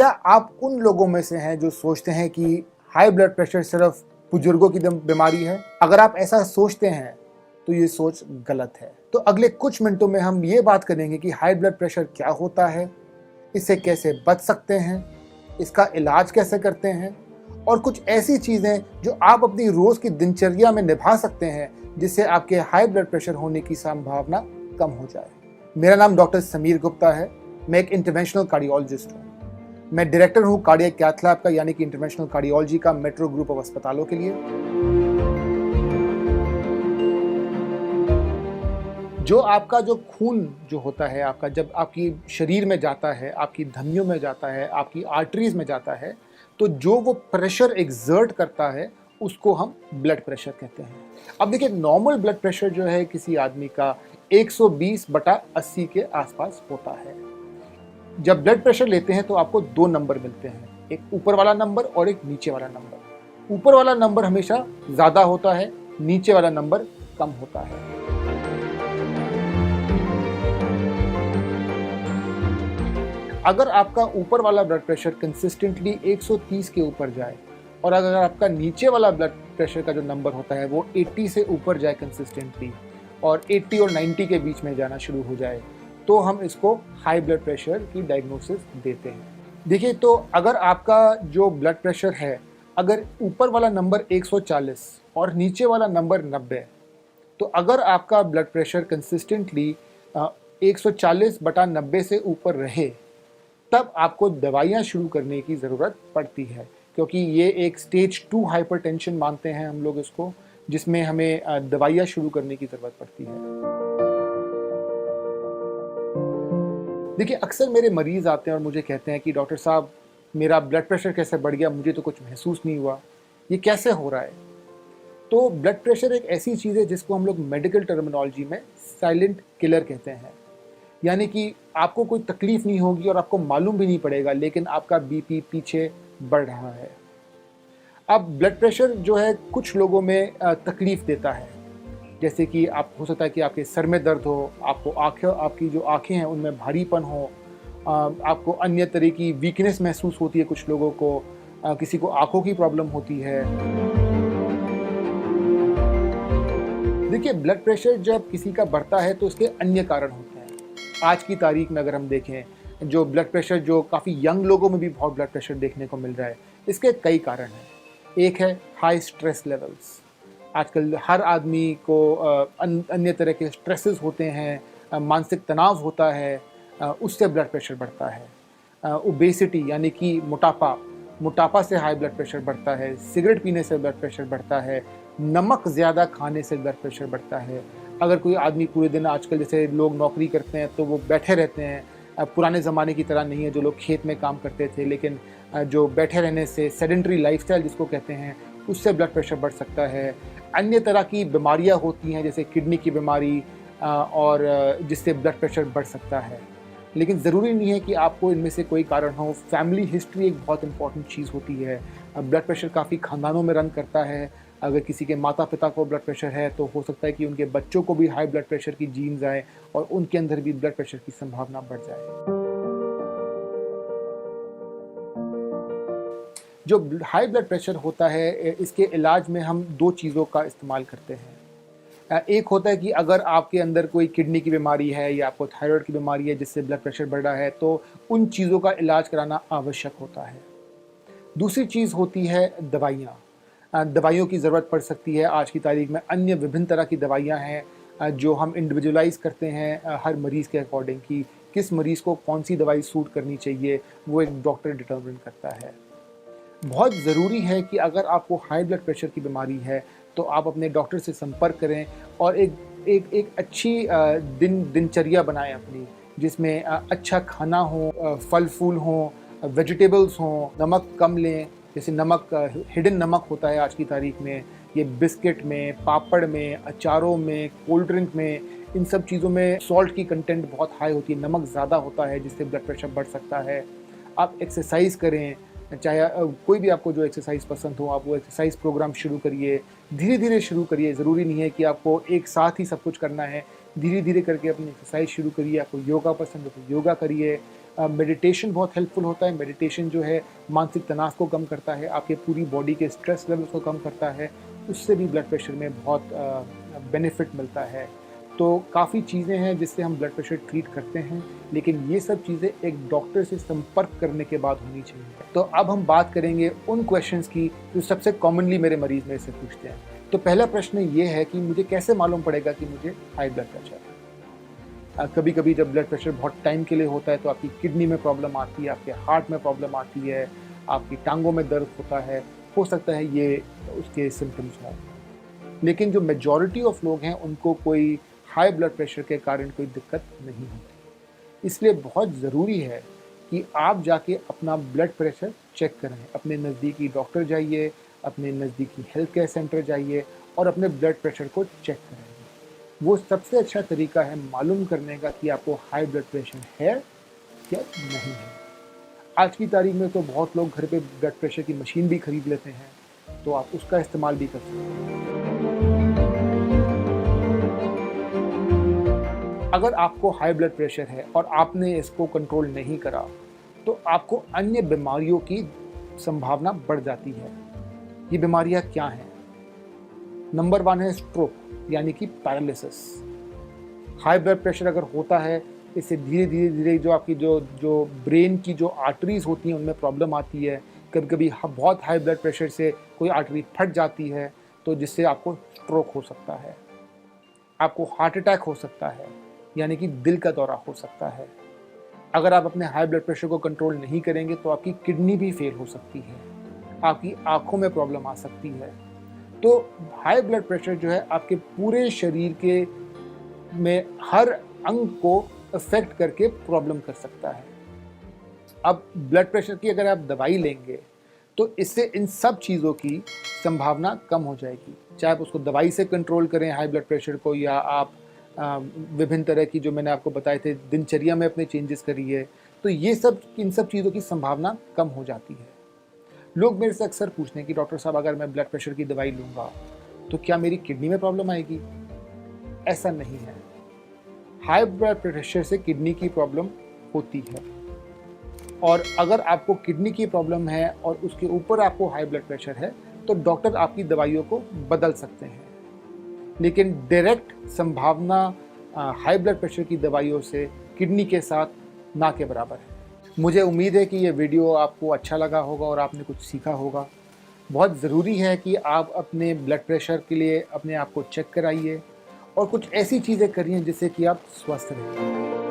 क्या आप उन लोगों में से हैं जो सोचते हैं कि हाई ब्लड प्रेशर सिर्फ बुजुर्गों की बीमारी है? अगर आप ऐसा सोचते हैं तो ये सोच गलत है। तो अगले कुछ मिनटों में हम ये बात करेंगे कि हाई ब्लड प्रेशर क्या होता है, इससे कैसे बच सकते हैं, इसका इलाज कैसे करते हैं और कुछ ऐसी चीज़ें जो आप अपनी रोज़ की दिनचर्या में निभा सकते हैं जिससे आपके हाई ब्लड प्रेशर होने की संभावना कम हो जाए। मेरा नाम डॉक्टर समीर गुप्ता है। मैं एक इंटरवेंशनल कार्डियोलॉजिस्ट हूँ। मैं डायरेक्टर हूँ कार्डियक कैथ लैब का, यानी कि इंटरवेंशनल कार्डियोलॉजी का मेट्रो ग्रुप ऑफ अस्पतालों के लिए। जो आपका जो खून जो होता है आपका, जब आपकी शरीर में जाता है, आपकी धमनियों में जाता है, आपकी आर्टरीज में जाता है, तो जो वो प्रेशर एक्सर्ट करता है उसको हम ब्लड प्रेशर कहते हैं। अब देखिए, नॉर्मल ब्लड प्रेशर जो है किसी आदमी का 120/80 के आसपास होता है। जब ब्लड प्रेशर लेते हैं तो आपको 2 नंबर मिलते हैं, एक ऊपर वाला नंबर और एक नीचे वाला नंबर। ऊपर वाला नंबर हमेशा ज़्यादा होता है, नीचे वाला नंबर कम होता है। अगर आपका ऊपर वाला ब्लड प्रेशर कंसिस्टेंटली 130 के ऊपर जाए और अगर आपका नीचे वाला ब्लड प्रेशर का जो नंबर होता है वो 80 से ऊपर जाए कंसिस्टेंटली और 80 और 90 के बीच में जाना शुरू हो जाए, तो हम इसको हाई ब्लड प्रेशर की डायग्नोसिस देते हैं। देखिए, तो अगर आपका जो ब्लड प्रेशर है, अगर ऊपर वाला नंबर 140 और नीचे वाला नंबर 90, तो अगर आपका ब्लड प्रेशर कंसिस्टेंटली 140/90 से ऊपर रहे, तब आपको दवाइयाँ शुरू करने की ज़रूरत पड़ती है, क्योंकि ये एक स्टेज 2 हाइपरटेंशन मानते हैं हम लोग इसको, जिसमें हमें दवाइयाँ शुरू करने की ज़रूरत पड़ती है। देखिए, अक्सर मेरे मरीज़ आते हैं और मुझे कहते हैं कि डॉक्टर साहब, मेरा ब्लड प्रेशर कैसे बढ़ गया, मुझे तो कुछ महसूस नहीं हुआ, ये कैसे हो रहा है? तो ब्लड प्रेशर एक ऐसी चीज़ है जिसको हम लोग मेडिकल टर्मिनोलॉजी में साइलेंट किलर कहते हैं। यानी कि आपको कोई तकलीफ नहीं होगी और आपको मालूम भी नहीं पड़ेगा, लेकिन आपका बीपी पीछे बढ़ रहा है। अब ब्लड प्रेशर जो है कुछ लोगों में तकलीफ देता है, जैसे कि आप हो सकता है कि आपके सर में दर्द हो, आपकी जो आँखें हैं उनमें भारीपन हो, आपको अन्य तरह की वीकनेस महसूस होती है कुछ लोगों को, किसी को आँखों की प्रॉब्लम होती है। देखिए, ब्लड प्रेशर जब किसी का बढ़ता है तो उसके अन्य कारण होते हैं। आज की तारीख में अगर हम देखें, जो ब्लड प्रेशर जो काफ़ी यंग लोगों में भी बहुत ब्लड प्रेशर देखने को मिल रहा है, इसके कई कारण हैं। एक है हाई स्ट्रेस लेवल्स। आजकल हर आदमी को अन्य तरह के स्ट्रेसेस होते हैं, मानसिक तनाव होता है, उससे ब्लड प्रेशर बढ़ता है। ओबेसिटी यानी कि मोटापा से हाई ब्लड प्रेशर बढ़ता है। सिगरेट पीने से ब्लड प्रेशर बढ़ता है। नमक ज़्यादा खाने से ब्लड प्रेशर बढ़ता है। अगर कोई आदमी पूरे दिन, आजकल जैसे लोग नौकरी करते हैं तो वो बैठे रहते हैं, पुराने ज़माने की तरह नहीं है जो लोग खेत में काम करते थे, लेकिन जो बैठे रहने से सेडेंटरी लाइफस्टाइल जिसको कहते हैं, उससे ब्लड प्रेशर बढ़ सकता है। अन्य तरह की बीमारियां होती हैं जैसे किडनी की बीमारी, और जिससे ब्लड प्रेशर बढ़ सकता है। लेकिन ज़रूरी नहीं है कि आपको इनमें से कोई कारण हो। फैमिली हिस्ट्री एक बहुत इंपॉर्टेंट चीज़ होती है। ब्लड प्रेशर काफ़ी खानदानों में रन करता है। अगर किसी के माता पिता को ब्लड प्रेशर है तो हो सकता है कि उनके बच्चों को भी हाई ब्लड प्रेशर की जीन्स आए और उनके अंदर भी ब्लड प्रेशर की संभावना बढ़ जाए। जो हाई ब्लड प्रेशर होता है, इसके इलाज में हम 2 चीज़ों का इस्तेमाल करते हैं। एक होता है कि अगर आपके अंदर कोई किडनी की बीमारी है या आपको थायराइड की बीमारी है जिससे ब्लड प्रेशर बढ़ रहा है, तो उन चीज़ों का इलाज कराना आवश्यक होता है। दूसरी चीज़ होती है दवाइयाँ। दवाइयों की ज़रूरत पड़ सकती है। आज की तारीख में अन्य विभिन्न तरह की दवाइयाँ हैं जो हम इंडिविजुअलाइज़ करते हैं हर मरीज़ के अकॉर्डिंग, कि किस मरीज़ को कौन सी दवाई सूट करनी चाहिए, वो एक डॉक्टर डिटरमिन करता है। बहुत ज़रूरी है कि अगर आपको हाई ब्लड प्रेशर की बीमारी है तो आप अपने डॉक्टर से संपर्क करें और एक अच्छी दिनचर्या बनाएं अपनी, जिसमें अच्छा खाना हो, फल फूल हों, वेजिटेबल्स हों, नमक कम लें। जैसे नमक, हिडन नमक होता है आज की तारीख में, ये बिस्किट में, पापड़ में, अचारों में, कोल्ड ड्रिंक में, इन सब चीज़ों में सॉल्ट की कंटेंट बहुत हाई होती है, नमक ज़्यादा होता है जिससे ब्लड प्रेशर बढ़ सकता है। आप एक्सरसाइज करें, चाहे कोई भी आपको जो एक्सरसाइज पसंद हो, आप वो एक्सरसाइज प्रोग्राम शुरू करिए, धीरे धीरे शुरू करिए। ज़रूरी नहीं है कि आपको एक साथ ही सब कुछ करना है, धीरे धीरे करके अपनी एक्सरसाइज शुरू करिए। आपको योगा पसंद है तो योगा करिए, मेडिटेशन बहुत हेल्पफुल होता है। मेडिटेशन जो है मानसिक तनाव को कम करता है, आपके पूरी बॉडी के स्ट्रेस लेवल्स को कम करता है, उससे भी ब्लड प्रेशर में बहुत बेनिफिट मिलता है। तो काफ़ी चीज़ें हैं जिससे हम ब्लड प्रेशर ट्रीट करते हैं, लेकिन ये सब चीज़ें एक डॉक्टर से संपर्क करने के बाद होनी चाहिए। तो अब हम बात करेंगे उन क्वेश्चंस की जो सबसे कॉमनली मेरे मरीज़ मेरे से पूछते हैं। तो पहला प्रश्न ये है कि मुझे कैसे मालूम पड़ेगा कि मुझे हाई ब्लड प्रेशर है। कभी कभी जब ब्लड प्रेशर बहुत टाइम के लिए होता है तो आपकी किडनी में प्रॉब्लम आती है, आपके हार्ट में प्रॉब्लम आती है, आपकी टांगों में दर्द होता है, हो सकता है ये उसके सिम्टम्स हों। लेकिन जो मेजॉरिटी ऑफ लोग हैं उनको कोई हाई ब्लड प्रेशर के कारण कोई दिक्कत नहीं होती। इसलिए बहुत ज़रूरी है कि आप जाके अपना ब्लड प्रेशर चेक करें। अपने नज़दीकी डॉक्टर जाइए, अपने नज़दीकी हेल्थ केयर सेंटर जाइए और अपने ब्लड प्रेशर को चेक करें। वो सबसे अच्छा तरीका है मालूम करने का कि आपको हाई ब्लड प्रेशर है या नहीं है। आज की तारीख में तो बहुत लोग घर पे ब्लड प्रेशर की मशीन भी खरीद लेते हैं, तो आप उसका इस्तेमाल भी कर सकते हैं। अगर आपको हाई ब्लड प्रेशर है और आपने इसको कंट्रोल नहीं करा, तो आपको अन्य बीमारियों की संभावना बढ़ जाती है। ये बीमारियां क्या हैं? नंबर 1 है स्ट्रोक, यानी कि पैरालिसिस। हाई ब्लड प्रेशर अगर होता है, इससे धीरे धीरे जो आपकी जो ब्रेन की जो आर्टरीज होती हैं उनमें प्रॉब्लम आती है। कभी कभी बहुत हाई ब्लड प्रेशर से कोई आर्टरी फट जाती है, तो जिससे आपको स्ट्रोक हो सकता है, आपको हार्ट अटैक हो सकता है, यानी कि दिल का दौरा हो सकता है। अगर आप अपने हाई ब्लड प्रेशर को कंट्रोल नहीं करेंगे तो आपकी किडनी भी फेल हो सकती है, आपकी आंखों में प्रॉब्लम आ सकती है। तो हाई ब्लड प्रेशर जो है आपके पूरे शरीर के में हर अंग को अफेक्ट करके प्रॉब्लम कर सकता है। अब ब्लड प्रेशर की अगर आप दवाई लेंगे तो इससे इन सब चीज़ों की संभावना कम हो जाएगी। चाहे आप उसको दवाई से कंट्रोल करें हाई ब्लड प्रेशर को, या आप विभिन्न तरह की जो मैंने आपको बताए थे दिनचर्या में अपने चेंजेस करिए, तो ये सब इन सब चीज़ों की संभावना कम हो जाती है। लोग मेरे से अक्सर पूछते हैं कि डॉक्टर साहब अगर मैं ब्लड प्रेशर की दवाई लूँगा तो क्या मेरी किडनी में प्रॉब्लम आएगी? ऐसा नहीं है। हाई ब्लड प्रेशर से किडनी की प्रॉब्लम होती है, और अगर आपको किडनी की प्रॉब्लम है और उसके ऊपर आपको हाई ब्लड प्रेशर है तो डॉक्टर आपकी दवाइयों को बदल सकते हैं, लेकिन डायरेक्ट संभावना हाई ब्लड प्रेशर की दवाइयों से किडनी के साथ ना के बराबर है। मुझे उम्मीद है कि ये वीडियो आपको अच्छा लगा होगा और आपने कुछ सीखा होगा। बहुत ज़रूरी है कि आप अपने ब्लड प्रेशर के लिए अपने आप को चेक कराइए और कुछ ऐसी चीज़ें करिए जिससे कि आप स्वस्थ रहें।